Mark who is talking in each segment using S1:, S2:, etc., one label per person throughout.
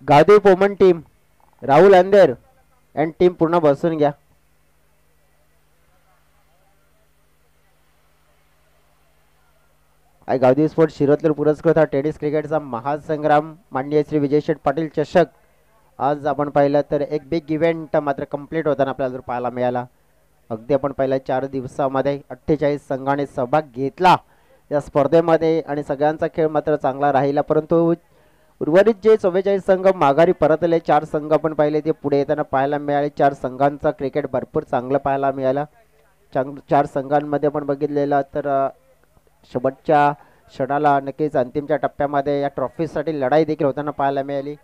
S1: Gavdevi Poman team, Rahul अंधेर and team पूर्ण बसून घ्या. गावदेवी स्पोर्ट्स शिरोतले पुरस्कृत टेनिस क्रिकेटचा महासंग्राम माननीय श्री विजय शेठ पाटील चषक आज आपण पाहिलं तर एक बिग इव्हेंट मात्र कंप्लीट होताना आपल्याला जर पाहायला मिळाला. अगदी आपण पहिल्या 4 दिवसामध्ये 48 संघाने सहभाग घेतला या स्पर्धेमध्ये आणि सगळ्यांचा खेळ मात्र चांगला राहिला. परंतु उर्वरित जे 44 संघ माघारी परतले, 4 संघ आपण पाहिले ते पुढे येताना पाहायला मिळाले. 4 संघांचा क्रिकेट भरपूर चांगलं पाहायला मिळाला. 4 संघांमध्ये आपण बघितलेलं तर शेवटच्या क्षणाला नक्कीच अंतिमच्या टप्प्यामध्ये या ट्रॉफीसाठी लढाई देखील होताना पाहायला मिळाली.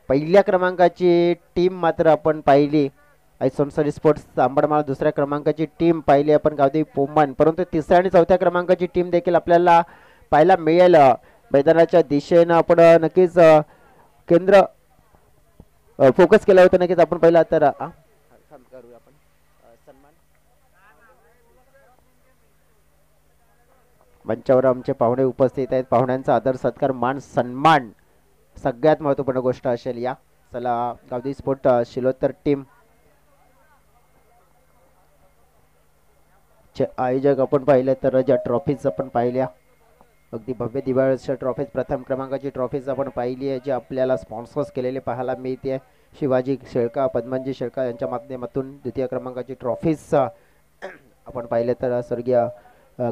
S1: पहिल्या क्रमांकाची टीम मात्र आपण पाहिली सोनसरी स्पोर्ट्स आंबडमाळ, दुसऱ्या क्रमांकाची टीम पाहिली आपण गावदेवी पोमन, परंतु तिसऱ्या आणि चौथ्या क्रमांकाची टीम देखील आपल्याला पाहायला मिळेल. मैदानाच्या दिशेनं आपण नक्कीच केंद्र फोकस केलं होतं. नक्कीच आपण पाहिलं तर मंचावर आमचे पाहुणे उपस्थित आहेत. पाहुण्यांचा आदर सत्कार मान सन्मान सगळ्यात महत्त्वपूर्ण गोष्ट असेल. या चला गावदेवी स्पोर्ट शिलोत्तर टीम आयोजक आपण पाहिले तर ज्या ट्रॉफीज आपण पाहिल्या अगदी भव्य दिवाळीच्या ट्रॉफीज, प्रथम क्रमांकाची ट्रॉफीज आपण पाहिली आहे जी आपल्याला स्पॉन्सर्स केलेले पाहायला मिळते. शिवाजी शेळका, पद्मनजी शेळका यांच्या माध्यमातून द्वितीय क्रमांकाची ट्रॉफीज आपण पाहिले तर स्वर्गीय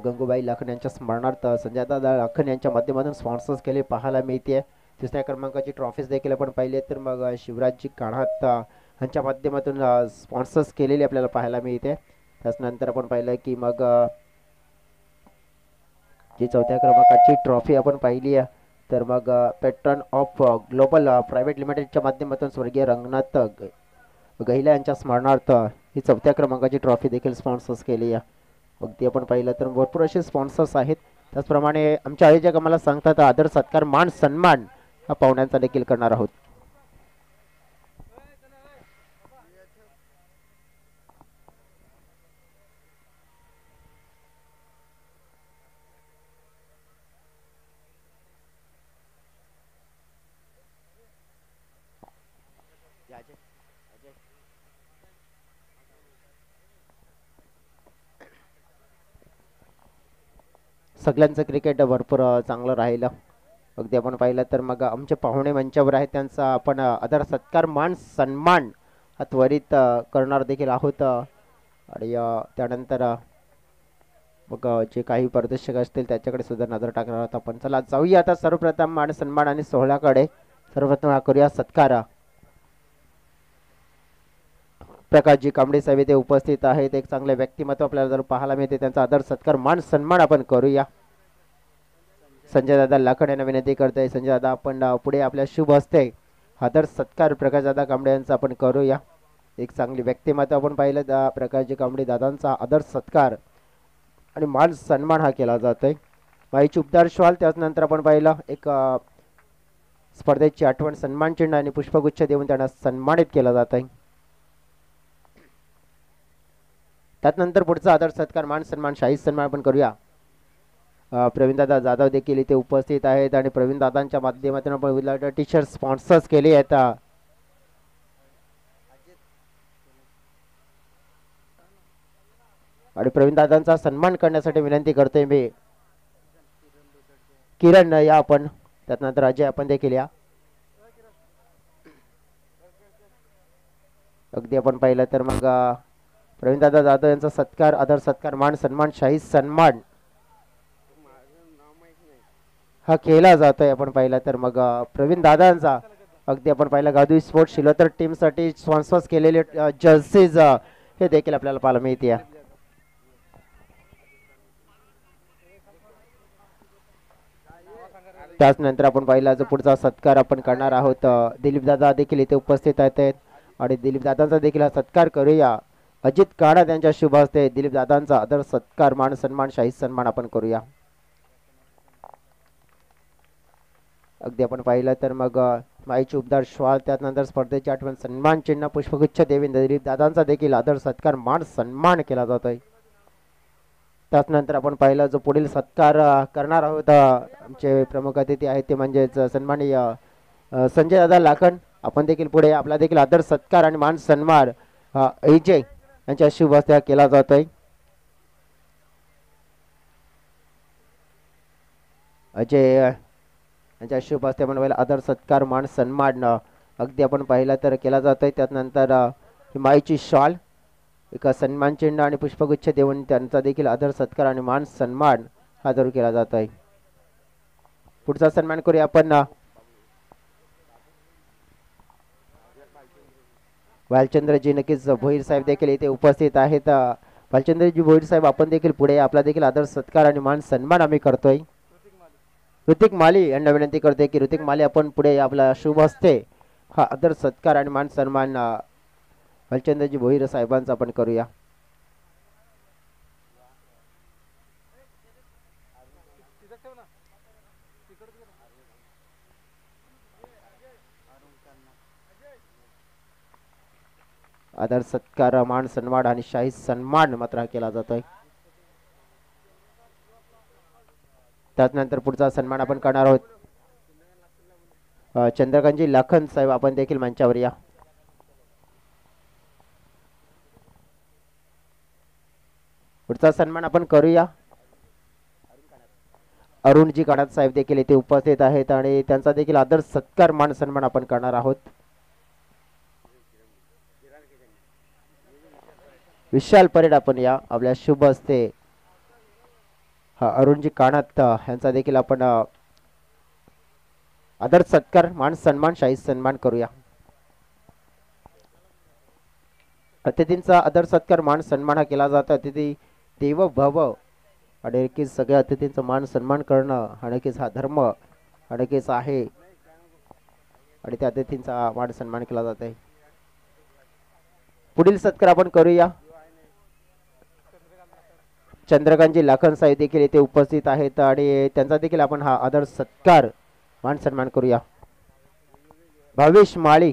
S1: गंगूबाई लाखन यांच्या स्मरणार्थ संजयदादा लाखन यांच्या माध्यमातून स्पॉन्सर्स केले पाहायला मिळते. तिसऱ्या क्रमांकाची ट्रॉफीज देखील आपण पाहिले तर मग शिवराजजी काणात यांच्या माध्यमातून स्पॉन्सर्स केलेले आपल्याला पाहायला मिळते. त्यानंतर आपण पाहिलं की मग जी चौथ्या क्रमांकाची ट्रॉफी आपण पाहिली आहे तर मग पेट्रन ऑफ ग्लोबल प्रायव्हेट लिमिटेडच्या माध्यमातून स्वर्गीय रंगनाथ गहिला यांच्या स्मरणार्थ ही चौथ्या क्रमांकाची ट्रॉफी देखील स्पॉन्सर्स केली आहे. अगदी आपण पाहिलं तर भरपूर असे स्पॉन्सर्स आहेत. त्याचप्रमाणे आमचे आयोजक आम्हाला सांगतात आदर सत्कार मान सन्मान हा पाहुण्यांचा देखील करणार आहोत. सगळ्यांचं क्रिकेट भरपूर चांगलं राहिलं. अगदी आपण पाहिलं तर मग आमचे पाहुणे मंचावर आहेत त्यांचा आपण आदर सत्कार मान सन्मान हा त्वरित करणार देखील आहोत. आणि त्यानंतर मग जे काही प्रदर्शक असतील त्याच्याकडे सुद्धा नजर टाकणार आहोत आपण. चला जाऊया आता सर्वप्रथम मान सन्मान आणि सोहळ्याकडे. सर्वप्रथम करूया सत्कार. प्रकाशजी कांबळे साहेब ते उपस्थित आहेत. एक चांगले व्यक्तिमत्व आपल्याला जर पाहायला मिळते त्यांचा आदर सत्कार मान सन्मान आपण करूया. संजय दादा लाखन यांना विनंती करतोय. संजय दादा आपण पुढे आपल्या शुभ हस्ते आदर सत्कार प्रकाश दादा कांबळे यांचा आपण करूया. एक चांगली व्यक्तिमत्व आपण पाहिलं प्रकाशजी कांबळे दादांचा आदर सत्कार आणि मान सन्मान हा केला जातोय. माईची उपदार श्वाल त्यानंतर आपण पाहिलं एक स्पर्धेची आठवण सन्मान चिन्ह आणि पुष्पगुच्छ देऊन त्यांना सन्मानित केला जात आहे. त्यानंतर पुढचा आदर सत्कार मान सन्मान शाही सन्मान आपण करूया. प्रवीणदादा जाधव देखील इथे उपस्थित आहेत आणि प्रवीणदादांच्या माध्यमातून आपण टी शर्ट स्पॉन्सर्स केले आहेत. आणि प्रवीणदादांचा सन्मान करण्यासाठी विनंती करतोय मी किरण या आपण. त्यानंतर अजय आपण देखील या. अगदी आपण पाहिलं तर मग प्रवीणदादा जाधव यांचा सत्कार आदर सत्कार मान सन्मान शाही सन्मान हा केला जातोय. आपण पाहिलं तर मग प्रवीण दादांचा अगदी आपण पाहिलं गावदेवी स्पोर्ट्स शिलोतर टीम साठी स्पॉन्सर्स केलेले जर्सीज हे देखील आपल्याला पाहायला मिळते. त्याचनंतर आपण पाहिला जो पुढचा सत्कार आपण करणार आहोत दिलीप दादा देखील इथे उपस्थित आहेत आणि दिलीप दादांचा देखील हा सत्कार करूया. अजित काणा यांच्या शुभ हस्ते दिलीप दादांचा आदर सत्कार मान सन्मान शाही सन्मान आपण करूया. अगदी आपण पाहिलं तर मग माईची उपदार श्वाल त्यानंतर स्पर्धेची आठवण सन्मान चिन्ह पुष्पगुच्छ देवीन दिलीप दादांचा देखील आदर सत्कार मान सन्मान केला जातोय. त्यानंतर आपण पाहिलं जो पुढील सत्कार करणार आहोत आमचे प्रमुख अतिथी आहेत ते म्हणजेच सन्माननीय संजय दादा लाखन आपण देखील पुढे आपला देखील आदर सत्कार आणि मान सन्मान अजय यांच्या शुभ हस्ते केला जातोय. अजय यांच्या शुभ हस्ते आपण आदर सत्कार मान सन्मान अगदी आपण पाहिला तर केला जातोय. त्यानंतर माईची शॉल एक सन्मान चिन्ह आणि पुष्पगुच्छ देऊन त्यांचा देखील आदर सत्कार आणि मान सन्मान हा जरूर केला जातोय. पुढचा सन्मान करूया आपण भालचंद्रजी नक्कीच भोईर साहेब देखील इथे उपस्थित आहेत. भालचंद्रजी भोईर साहेब आपण देखील पुढे आपला देखील आदर सत्कार आणि मान सन्मान आम्ही करतोय. ऋतिक माली यांना विनंती करते की ऋतिक माली आपण पुढे आपला शुभ हस्ते हा आदर सत्कार आणि मान सन्मान भालचंद्रजी भोईर साहेबांचा आपण करूया. आदर सत्कार मान सन्मान आणि शाही सन्मान मात्र केला जातोय. त्यानंतर पुढचा सन्मान आपण करणार आहोत चंद्रकांतजी लाखन साहेब आपण देखील मंचावर या. पुढचा सन्मान आपण करूया अरुणजी काणात साहेब देखील इथे उपस्थित आहेत आणि त्यांचा देखील आदर सत्कार मान सन्मान आपण करणार आहोत. विशाल परेड आपण या आपल्या शुभ हस्ते अरुणजी काणात यांचा देखील आपण आदर सत्कार मान सन्मान शाही सन्मान करूया. अतिथींचा आदर सत्कार मान सन्मान हा केला जातो. अतिथी देव भव आणि नक्कीच सगळ्या अतिथींचा मान सन्मान करणं हा नक्कीच हा धर्म हा नक्कीच आहे आणि त्या अतिथींचा मान सन्मान केला जात आहे. पुढील सत्कार आपण करूया चंद्रकांतजी लाखन साहेब देखील इथे उपस्थित आहेत आणि त्यांचा देखील आपण हा आदर सत्कार मान सन्मान करूया. भावेश माळी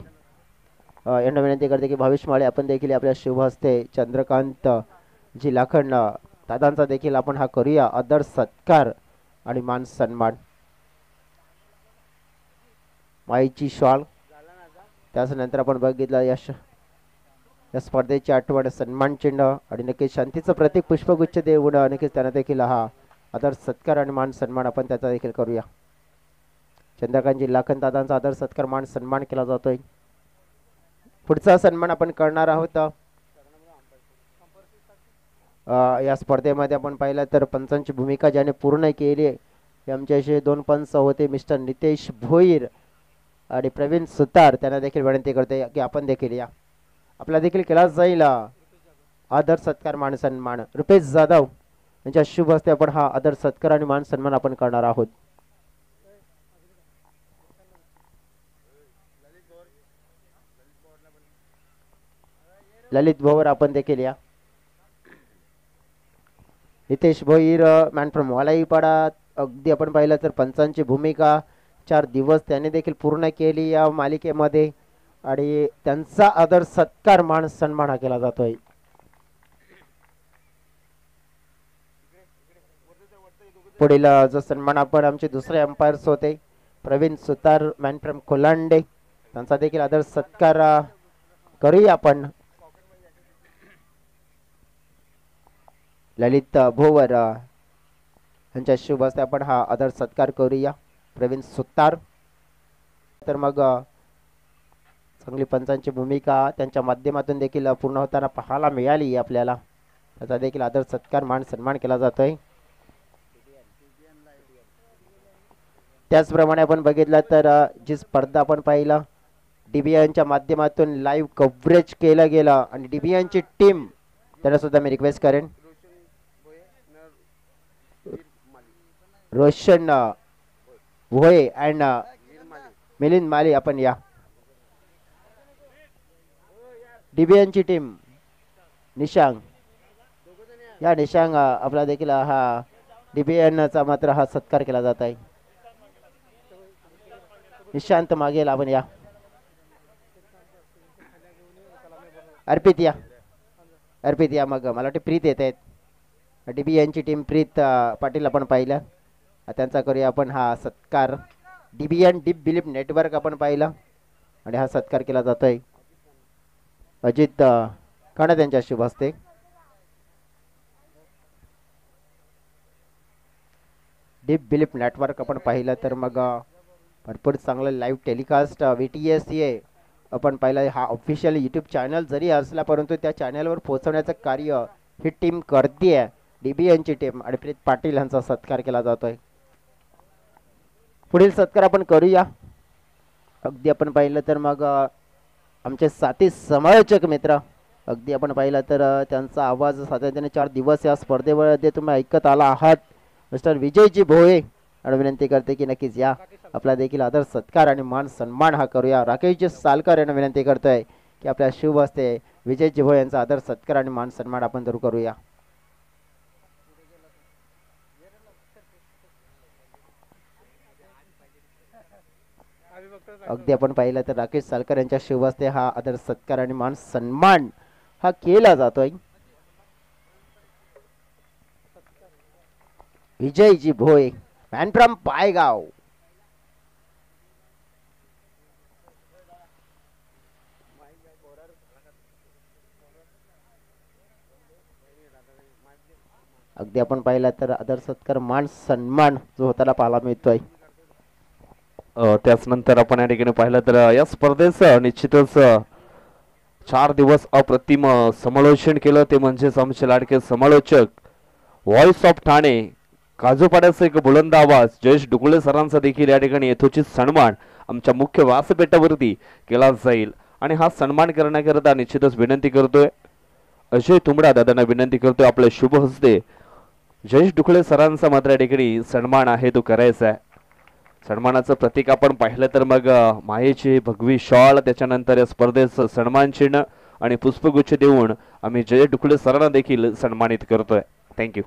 S1: यांना विनंती करते की भावेश माळी आपण देखील आपल्या शुभ हस्ते चंद्रकांत जी लाखन दादांचा देखील आपण हा करूया आदर सत्कार आणि मान सन्मान. माईची शॉल त्याच नंतर आपण बघितलं या स्पर्धेची आठवण सन्मान चिन्ह आणि नक्कीच शांतीचं प्रतीक पुष्पगुच्छ देऊन नक्कीच त्यांना देखील हा आदर सत्कार आणि मान सन्मान आपण त्याचा देखील करूया. चंद्रकांतजी लाखन दादांचा आदर सत्कार मान सन्मान केला जातोय. पुढचा सन्मान आपण करणार आहोत या स्पर्धेमध्ये आपण पाहिलं तर पंचांची भूमिका ज्याने पूर्ण केली आमच्याशी 2 पंच होते मिस्टर नितेश भोईर आणि प्रवीण सुतार. त्यांना देखील विनंती करते की आपण देखील या आपला देखील केला जाईल आदर सत्कार मान सन्मान. रुपेश जाधव यांच्या शुभ हस्ते आपण हा आदर सत्कार आणि मान सन्मान आपण करणार आहोत. ललित भोवर आपण देखील या. नितेश भोईर मॅन फ्रॉम वालाईपाडा अगदी आपण पाहिलं तर पंचांची भूमिका 4 दिवस त्याने देखील पूर्ण केली या मालिकेमध्ये आणि त्यांचा आदर सत्कार मान सन्मान हा केला जातोय. पुढील जो सन्मान आपण आमचे दुसरे अंपायर्स होते प्रवीण सुतार मॅन फ्रॉम कोलांडे त्यांचा देखील आदर सत्कार करूया आपण. ललित भोवर यांच्या शुभ हस्ते आपण हा आदर सत्कार करूया प्रवीण सुतार. तर मग चांगली पंचांची भूमिका त्यांच्या माध्यमातून देखील पूर्ण होताना पाहायला मिळाली आपल्याला. त्याचा देखील आदर सत्कार मान सन्मान केला जातोय. त्याचप्रमाणे आपण बघितलं तर जी स्पर्धा आपण पाहिला डीबीएनच्या माध्यमातून लाईव्ह कव्हरेज केलं गेलं आणि डीबीएनची टीम त्यांना सुद्धा मी रिक्वेस्ट करेन रोशन भोये अँड मिलिंद माली आपण या. डीबीएनची टीम निशांग या निशांग आपला देखील हा डीबीएनचा मात्र हा सत्कार केला जात आहे. निशांत मागेल आपण या. अर्पित या मग मला वाटते प्रीत येत आहेत. डीबीएनची टीम प्रीत पाटील आपण पाहिलं त्यांचा करूया आपण हा सत्कार. डीबीएन डीप बिलीप नेटवर्क आपण पाहिलं आणि हा सत्कार केला जातोय अजित काणत यांच्या शुभ हस्ते. डीप बिलीप नेटवर्क आपण पाहिलं तर मग भरपूर चांगलं लाईव्ह टेलिकास्ट VTSA आपण पाहिलं. हा ऑफिशियल यूट्यूब चॅनल जरी असला परंतु त्या चॅनलवर पोहोचवण्याचं कार्य ही टीम करते. DB यांची टीम आणि प्रीत पाटील यांचा सत्कार केला जातोय. पुढील सत्कार आपण करूया. अगदी आपण पाहिलं तर मग आमचे साथी समालोचक मित्र अगदी आपण पाहिलं तर त्यांचा आवाज सातत्याने 4 दिवस या स्पर्धेमध्ये तुम्ही ऐकत आला आहात. मिस्टर विजयजी भोये आणि विनंती करते की नक्कीच या आपला देखील आदर सत्कार आणि मान सन्मान हा करूया. राकेशजी सालकर यांना विनंती करतोय की आपल्या शुभ हस्ते विजयजी भोये यांचा आदर सत्कार आणि मान सन्मान आपण जरूर करूया. अगदी आपण पाहिलं तर राकेश सालकर यांच्या शुभ हस्ते हा आदर सत्कार आणि मान सन्मान हा केला जातोय. Vijayji Bhoye man from पायगाव. अगदी आपण पाहिलं तर आदर सत्कार मान सन्मान जो होताना पाहायला मिळतोय.
S2: त्याच नंतर आपण या ठिकाणी पाहिलं तर या स्पर्धेचं निश्चितच 4 दिवस अप्रतिम समालोचन केलं. ते म्हणजेच आमचे लाडके समालोचक व्हॉइस ऑफ ठाणे काजूपाड्याचा एक बुलंद आवाज जयेश डुकुळे सरांचा देखील या ठिकाणी यथोचित सन्मान आमच्या मुख्य व्यासपीठावरती केला जाईल. आणि हा सन्मान करण्याकरता निश्चितच विनंती करतोय अजय तुंबडा दादांना विनंती करतोय आपल्या शुभ हस्ते जयेश डुकुळे सरांचा मात्र या ठिकाणी सन्मान आहे तो करायचा आहे. सन्मानाचं प्रतीक आपण पाहिलं तर मग मायेची भगवी शॉल त्याच्यानंतर या स्पर्धेचं सन्मान चिन्ह आणि पुष्पगुच्छ देऊन आम्ही जयेश डुकुळे सरांना देखील सन्मानित करतोय. थँक्यू.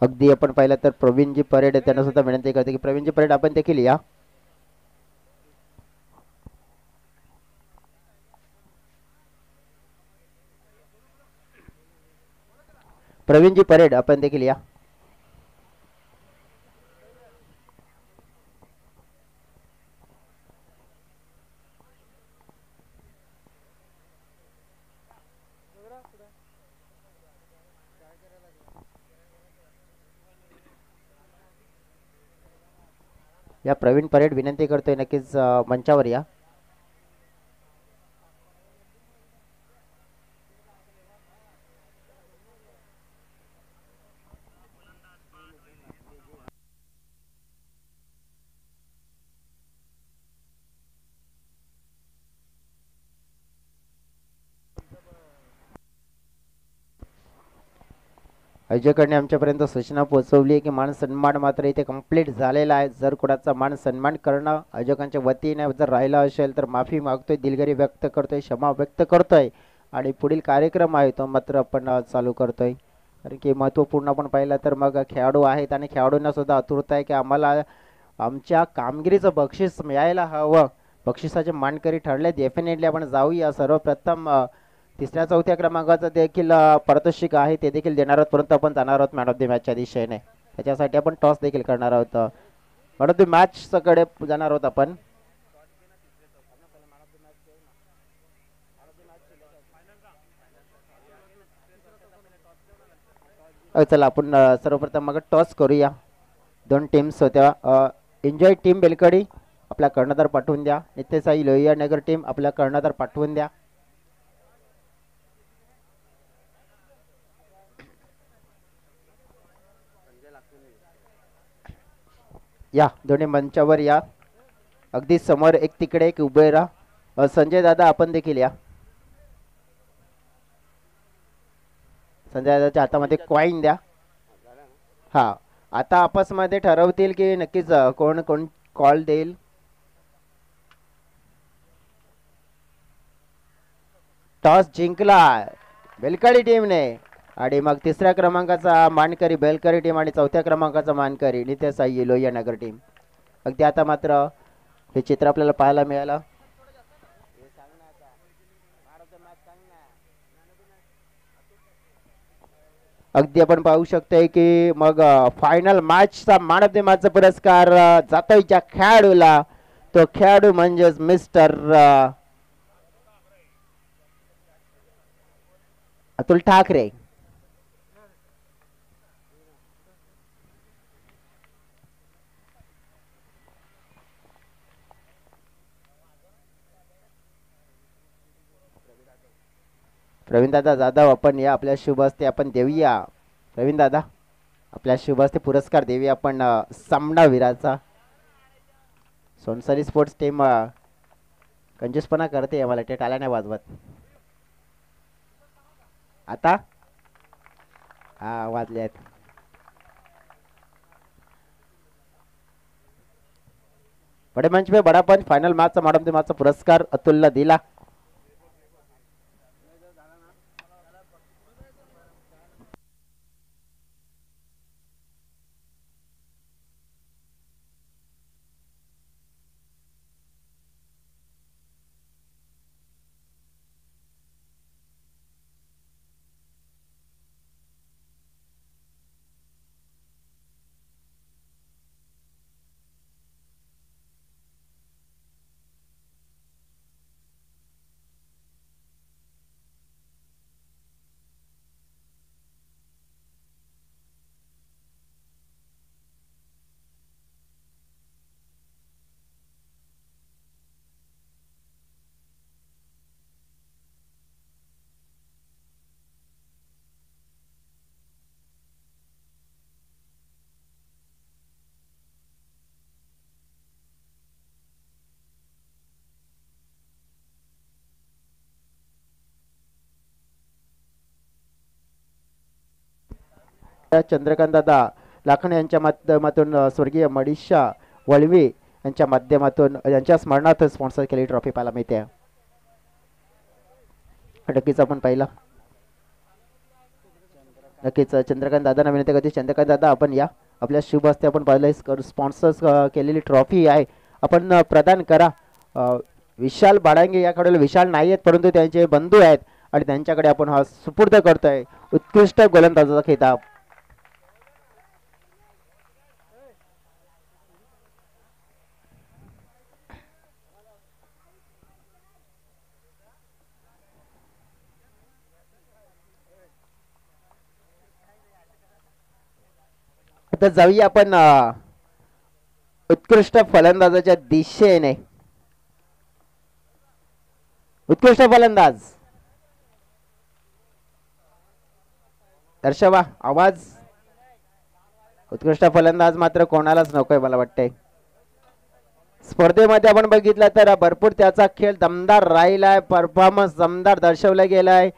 S1: अगदी आपण पाहिलं तर प्रवीणजी परेड त्यांना सुद्धा विनंती करते की प्रवीणजी परेड आपण देखील या. प्रवीणजी परेड आपण देखील या. या प्रवीण परेड विनंती करतोय नक्कीच मंचावर या. आयोजकांनी आमच्यापर्यंत सूचना पोहोचवली की मान सन्मान मात्र इथे कंप्लीट झालेला आहे. जर कोणाचा मान सन्मान करणं आयोजकांच्या वतीने जर राहिला असेल तर माफी मागतोय, दिलगिरी व्यक्त करतोय, क्षमा व्यक्त करतोय आणि पुढील कार्यक्रम आहे तो मात्र आपण चालू करतोय. कारण की महत्त्वपूर्ण आपण पाहिलं तर मग खेळाडू आहेत आणि खेळाडूंना सुद्धा आतुरता आहे की आम्हाला आमच्या कामगिरीचं बक्षीस मिळायला हवं. बक्षिसाचे मानकरी ठरले डेफिनेटली आपण जाऊया. सर्वप्रथम 3ऱ्या 4थ्या क्रमांकाचं देखील पारितोषिक आहे ते देखील देणार आहोत. परंतु आपण जाणार आहोत मॅन ऑफ द मॅचच्या दिशेने. त्याच्यासाठी आपण टॉस देखील करणार आहोत. मॅन ऑफ द मॅचकडे जाणार आहोत आपण. चला आपण सर्वप्रथम मग टॉस करूया. 2 टीम्स होत्या. एन्जॉय टीम बेलकडी आपला कर्णधार पाठवून द्या. नित्यसाई लोहिया नगर टीम आपला कर्णधार पाठवून द्या. या दोन्ही मंचावर या. अगदी समोर एक तिकडे एक उभे राहा. संजय दादा आपण देखील या. संजय दादाच्या हातामध्ये कॉईन द्या. हा आता आपसमध्ये ठरवतील की नक्कीच कोण कोण कॉल देईल. टॉस जिंकला बेलकडी टीमने आणि मग 3ऱ्या क्रमांकाचा मानकरी बेलकरी टीम आणि 4थ्या क्रमांकाचा मानकरी नित्यसाई लोहिया नगर टीम. अगदी आता मात्र हे चित्र आपल्याला पाहायला मिळालं. अगदी आपण पाहू शकतोय की मग फायनल मॅचचा मॅन ऑफ द मॅचचा पुरस्कार जातोय ज्या खेळाडूला, तो खेळाडू म्हणजेच मिस्टर अतुल ठाकरे. प्रवीणदादा जाधव, आपण या आपल्या शुभ हस्ते आपण देऊया. प्रवीणदादा, आपल्या शुभ हस्ते पुरस्कार देऊया आपण सामनावीराचा. सोनसरी स्पोर्ट्स टीम कंजूसपणा करते, मला ते टाळ्या नाही वाजवत. आता हा वाजले आहेत. बड़े मंच पे बड़ा पंच final match madam the match पुरस्कार अतुलला दिला. चंद्रकांत दादा लाखन यांच्या माध्यमातून स्वर्गीय मनीषा वळवी यांच्या माध्यमातून यांच्या स्मरणार्थ स्पॉन्सर केलेली ट्रॉफी पाहायला मिळते. नक्कीच आपण पाहिला. नक्कीच चंद्रकांत दादा विनंती करते, चंद्रकांत दादा आपण या, आपल्या शुभ हस्ते आपण पाहिलं स्पॉन्सर केलेली ट्रॉफी आहे, आपण प्रदान करा. विशाल बाडांगे या खेळाडूला विशाल नाही आहेत परंतु त्यांचे बंधू आहेत आणि त्यांच्याकडे आपण हा सुपूर्द करतोय उत्कृष्ट गोलंदाजाचा खिताब. आता जाऊया आपण उत्कृष्ट फलंदाजाच्या दिशेने. उत्कृष्ट फलंदाज दर्शवा आवाज. उत्कृष्ट फलंदाज मात्र कोणालाच नकोय मला वाटतंय. स्पर्धेमध्ये आपण बघितलं तर भरपूर त्याचा खेळ दमदार राहिलाय, परफॉर्मन्स दमदार दर्शवला गेलाय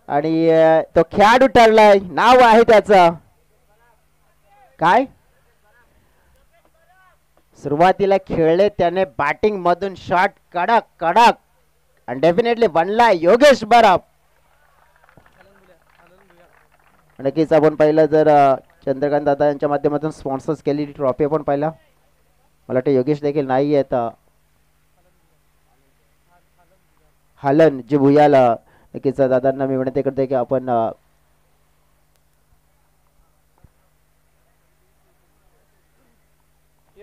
S1: आणि तो खेळाडू ठरलाय. नाव आहे त्याचं काय, सुरुवातीला खेळले त्याने बॅटिंग मधून शॉट कडक कडक आणि डेफिनेटली बनला योगेश बराब. नक्कीच आपण पाहिलं जर चंद्रकांत दादा यांच्या माध्यमातून स्पॉन्सर्स केलेली ट्रॉफी आपण पाहिला, मला वाटतं योगेश देखील नाही येत. हलन जी भुयाला नक्कीच दादांना मी विनंती करते की आपण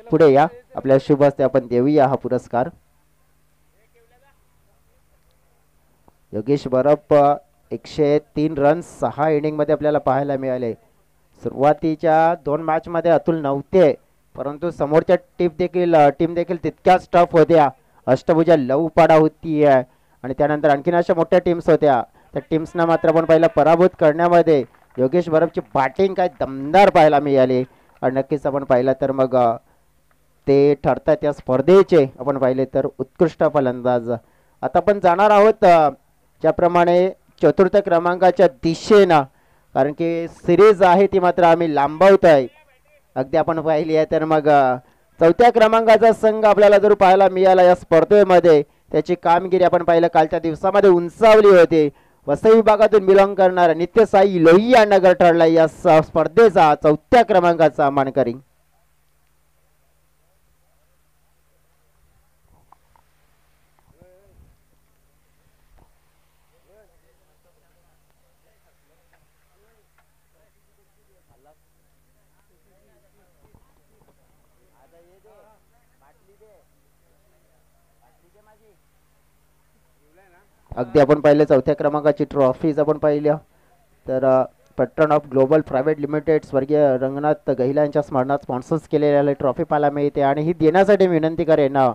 S1: पुढे या, आपल्या शुभ हस्ते आपण देऊया हा पुरस्कार. योगेश बरप 103 रन 6 इनिंग मध्ये आपल्याला पाहायला मिळाले. सुरुवातीच्या 2 मॅच मध्ये अतुल नव्हते परंतु समोरच्या टीम देखील तितक्याच टफ होत्या. अष्टभुजा लवपाडा होती आणि त्यानंतर आणखीन अशा मोठ्या टीम्स होत्या, त्या टीम्सना मात्र आपण पहिला पराभूत करण्यामध्ये योगेश बरपची बॅटिंग काय दमदार पाहायला मिळाली आणि नक्कीच आपण पाहिलं तर मग ते ठरतात त्या स्पर्धेचे आपण पाहिले तर उत्कृष्ट फलंदाज. आता आपण जाणार आहोत ज्याप्रमाणे चतुर्थ क्रमांकाच्या दिशेनं, कारण की सिरीज आहे ती मात्र आम्ही लांबवत आहे. अगदी आपण पाहिली आहे तर मग चौथ्या क्रमांकाचा संघ आपल्याला जर पाहायला मिळाला या स्पर्धेमध्ये, त्याची कामगिरी आपण पाहिलं कालच्या दिवसामध्ये उंचावली होती. वसई विभागातून बिलॉंग करणारा नित्यसाई लोहिया नगर ठरला या स्पर्धेचा चौथ्या क्रमांकाचा मानकरी. अगदी आपण पाहिलं चौथ्या क्रमांकाची ट्रॉफीज आपण पाहिल्या तर pattern of global private limited स्वर्गीय रंगनाथ गहिला यांच्या स्मरणात स्पॉन्सर्स केलेल्या ट्रॉफी पाहायला मिळते आणि ही देण्यासाठी विनंती करेन ना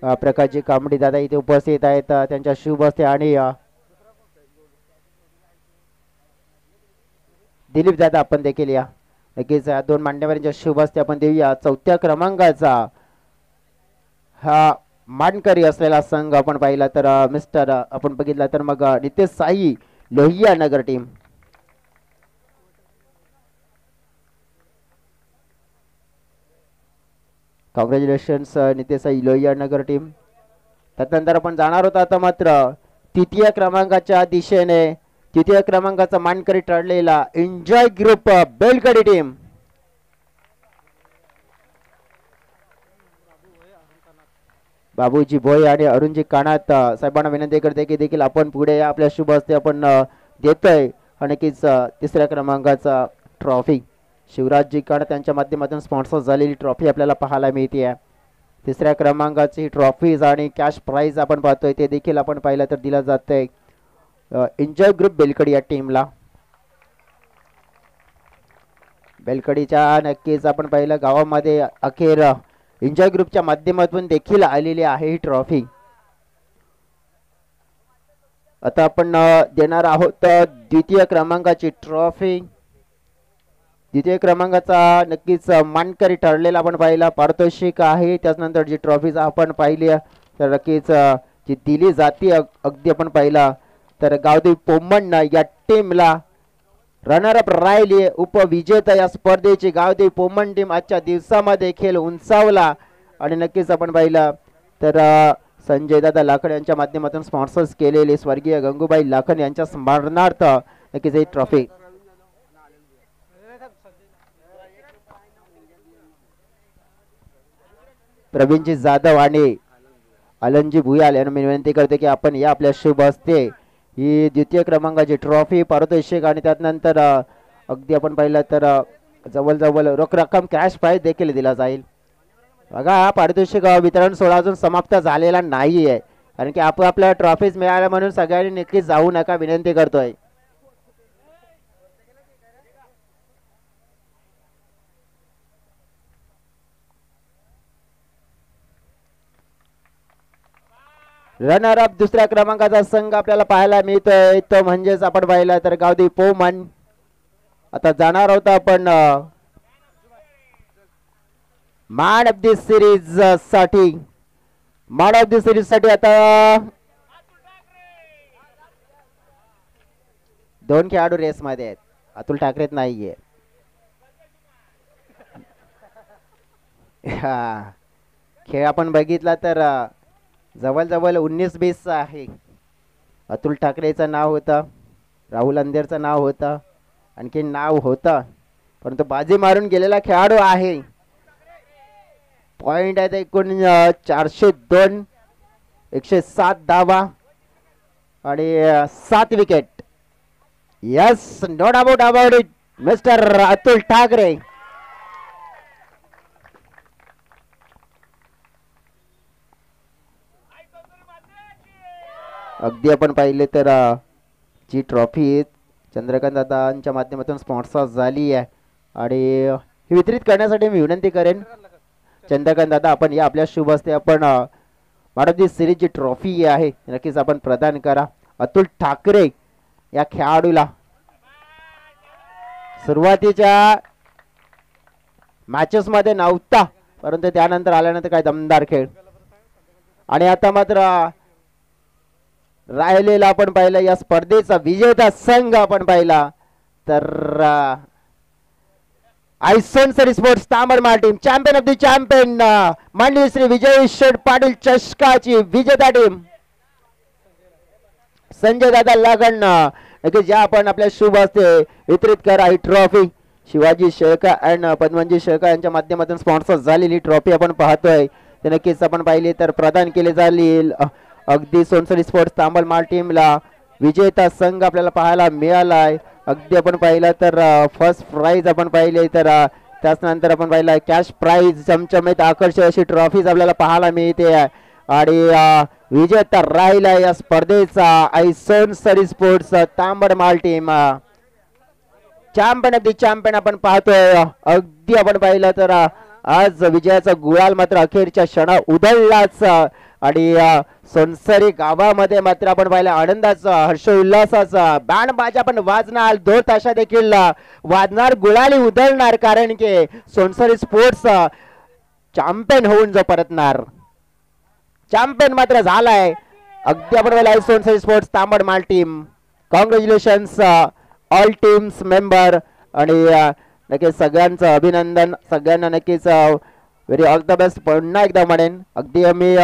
S1: प्रकाशजी कांबडी दादा इथे उपस्थित आहेत त्यांच्या शुभ हस्ते आणि दिलीप दादा आपण देखील या नक्कीच दोन मान्यवरांच्या शुभ हस्ते आपण देऊया चौथ्या क्रमांकाचा हा मानकरी असलेला संघ आपण पाहिला तर मिस्टर आपण बघितला तर मग Nitesh Sai Lohia Nagar team congratulations Nitesh Sai Lohia Nagar team त्यानंतर आपण जाणार होता आता मात्र तृतीय क्रमांकाच्या दिशेने तृतीय क्रमांकाचा मानकरी ठरलेला एन्जॉय ग्रुप बेलकडी टीम बाबूजी भोय आणि अरुणजी कानात साहेबांना विनंती करते की देखील आपण पुढे आपल्या शुभ हस्ते आपण देतोय आणि नक्कीच तिसऱ्या क्रमांकाचा ट्रॉफी शिवराजजी कानात यांच्या माध्यमातून स्पॉन्सर झालेली ट्रॉफी आपल्याला पाहायला मिळते तिसऱ्या क्रमांकाची ट्रॉफीज आणि कॅश प्राइज आपण पाहतोय ते देखील आपण पाहिलं तर दिला जातंय एन्जॉय ग्रुप बेलकडी या टीमला बेलकडीच्या नक्कीच आपण पाहिलं गावामध्ये अखेर एन्जॉय ग्रुपच्या माध्यमातून देखील आलेली आहे ही ट्रॉफी आता आपण देणार आहोत द्वितीय क्रमांकाची ट्रॉफी द्वितीय क्रमांकाचा नक्कीच मानकरी ठरलेला आपण पाहिला पारितोषिक आहे त्यानंतर जी ट्रॉफीज आपण पाहिली तर नक्कीच जी दिली जाते अगदी आपण पाहिला तर गावदेवी पोमण या टीमला रनरअप राहिली उपविजेता या स्पर्धेची गावदेवी पोमण टीम आजच्या दिवसामध्ये खेळ उंचावला आणि नक्कीच आपण पाहिलं तर संजय दादा लाखन यांच्या माध्यमातून स्पॉन्सर्स केलेले स्वर्गीय गंगूबाई लाखन यांच्या स्मरणार्थ नक्कीच ही ट्रॉफी प्रवीणजी जाधव आणि अलनजी भुयाल यांना मी विनंती करते की आपण या आपल्या शुभ हस्ते ही द्वितीय क्रमांकाची ट्रॉफी पारितोषिक आणि त्यानंतर अगदी आपण पाहिलं तर जवळजवळ रोख रक्कम कॅश प्राइज देखील दिला जाईल बघा पारितोषिक वितरण सोहळा अजून समाप्त झालेला नाही आहे कारण की आपण आपल्या ट्रॉफीज मिळाल्या म्हणून सगळ्यांनी नक्कीच जाऊ नका विनंती करतोय रनर अप दुसऱ्या क्रमांकाचा संघ आपल्याला पाहायला मिळतोय तो म्हणजेच आपण पाहिला तर गावदेवी पोमन आता जाणार होता आपण मॅन ऑफ द सिरीज साठी मॅन ऑफ द सिरीज साठी आता दोन खेळाडू रेस मध्ये आहेत अतुल ठाकरेत नाहीये खेळ आपण बघितला तर जवळजवळ 19-20 आहे अतुल ठाकरेचं नाव होतं राहुल अंधेरचं नाव होतं आणखी नाव होतं परंतु बाजी मारून गेलेला खेळाडू आहे पॉइंट आहे एकूण 402 107 धावा आणि 7 wicket yes no doubt about it mister Atul Thackeray अगदी आपण पाहिले तर जी ट्रॉफी चंद्रकांत दादांच्या माध्यमातून स्पॉन्सर झाली आहे आणि ही वितरित करण्यासाठी मी विनंती करेन चंद्रकांत दादा आपण या आपल्या शुभ हस्ते आपण मॅन ऑफ द सिरीजची ट्रॉफी आहे नक्कीच आपण प्रदान करा अतुल ठाकरे या खेळाडूला सुरुवातीच्या मॅचेस मध्ये नव्हता परंतु त्यानंतर आल्यानंतर काय दमदार खेळ आणि आता मात्र राहिलेला आपण पाहिलं या स्पर्धेचा विजेता संघ आपण पाहिला तर आयसोन सरी sports Tambadmal team champion of the champion माननीय श्री विजय शेठ पाटील चषकाची विजेता टीम संजय दादा लागण नक्कीच ज्या आपण आपल्या शुभ हस्ते वितरित करा ही ट्रॉफी शिवाजी शेळका अँड पद्मनजी शेळका यांच्या माध्यमातून स्पॉन्सर झालेली ट्रॉफी आपण पाहतोय ते नक्कीच आपण पाहिली तर प्रदान केली जाईल अगदी सोनसरी स्पोर्ट्स तांबडमाळ टीमला विजेता संघ आपल्याला पाहायला मिळालाय अगदी आपण पाहिलं तर फर्स्ट प्राइज आपण पाहिले तर त्याचनंतर आपण पाहिलं कॅश प्राइज चमचमीत आकर्षक अशी ट्रॉफीज आपल्याला पाहायला मिळते आणि विजेता राहिला या स्पर्धेचा Sonsari sports Tambadmal team champion of the champion आपण पाहतोय. अगदी आपण पाहिलं तर आज विजयाचा गुलाल मात्र अखेरच्या क्षणा उधळलाच आणि सोनसरी गावामध्ये मात्र आपण पाहिलं आनंदाचा हर्षोल्लासाचा बँड बाजा पण वाजणार, दोन ताशा देखील वाजणार, गुलाली उधळणार, कारण की सोनसरी स्पोर्ट्स चॅम्पियन होऊन जो परतणार, चॅम्पियन मात्र झालाय. अगदी आपण पाहिलं Sonsari sports Tambadmal team congratulations all teams member आणि नक्कीच सगळ्यांचं अभिनंदन, सगळ्यांना नक्कीच व्हेरी ऑल द बेस्ट पुन्हा एकदा म्हणेन. अगदी मी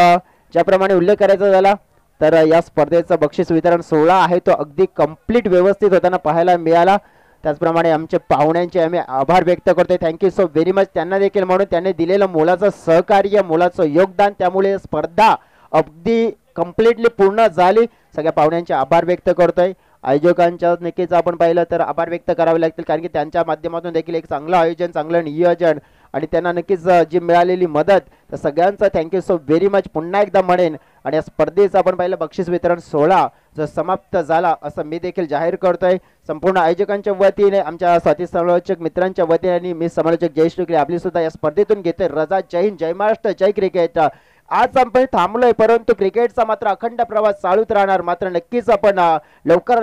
S1: ज्याप्रमाणे उल्लेख करायचा झाला तर या स्पर्धेचं बक्षीस वितरण सोहळा आहे तो अगदी कंप्लीट व्यवस्थित होताना पाहायला मिळाला. त्याचप्रमाणे आमचे पाहुण्यांचे आम्ही आभार व्यक्त करतोय. थँक्यू सो व्हेरी मच त्यांना देखील, म्हणून त्यांनी दिलेलं मोलाचं सहकार्य, मोलाचं योगदान, त्यामुळे स्पर्धा अगदी कम्प्लिटली पूर्ण झाली. सगळ्या पाहुण्यांचे आभार व्यक्त करतोय. आयोजकांच्या नक्कीच आपण पाहिलं तर आभार व्यक्त करावे लागतील, कारण की त्यांच्या माध्यमातून देखील एक चांगलं आयोजन, चांगलं नियोजन आणि त्यांना नक्कीच जी मिळालेली मदत, तर सगळ्यांचं थँक्यू सो व्हेरी मच पुन्हा एकदा म्हणेन. आणि या स्पर्धेचं आपण पाहिलं बक्षीस वितरण सोहळा जो समाप्त झाला असं मी देखील जाहीर करतोय. संपूर्ण आयोजकांच्या वतीने, आमच्या साथी समालोचक मित्रांच्या वतीने आणि मी समालोचक जय श्री आपली सुद्धा या स्पर्धेतून घेते रजा. जय हिंद, जय महाराष्ट्र, जय क्रिकेट. आज आपण थांबलोय, परंतु क्रिकेटचा मात्र अखंड प्रवास चालूच राहणार. मात्र नक्कीच आपण लवकर